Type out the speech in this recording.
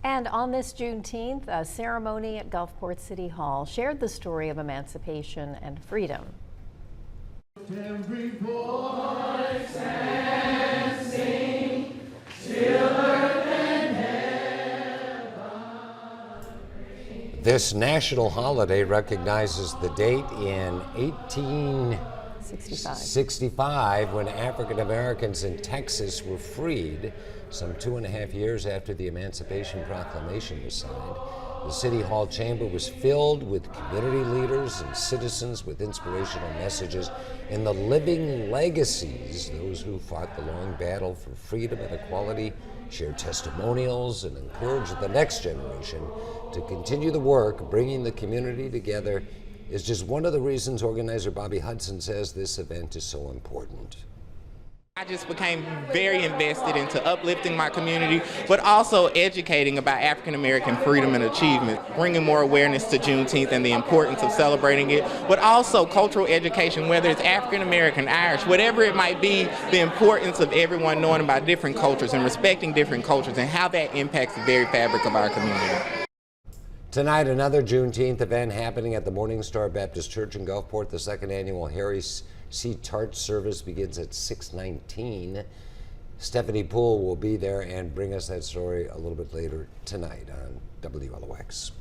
And on this Juneteenth, a ceremony at Gulfport City Hall shared the story of emancipation and freedom. Every voice and sing, till earth and heaven. This national holiday recognizes the date in 1865 when African Americans in Texas were freed, some 2.5 years after the Emancipation Proclamation was signed. The City Hall chamber was filled with community leaders and citizens with inspirational messages and the living legacies. Those who fought the long battle for freedom and equality shared testimonials and encouraged the next generation to continue the work. Bringing the community together is just one of the reasons organizer Bobby Hudson says this event is so important. I just became very invested into uplifting my community, but also educating about African American freedom and achievement, bringing more awareness to Juneteenth and the importance of celebrating it, but also cultural education, whether it's African American, Irish, whatever it might be, the importance of everyone knowing about different cultures and respecting different cultures and how that impacts the very fabric of our community. Tonight, another Juneteenth event happening at the Morning Star Baptist Church in Gulfport. The second annual Harry C. Tart service begins at 6:19. Stephanie Poole will be there and bring us that story a little bit later tonight on WLOX.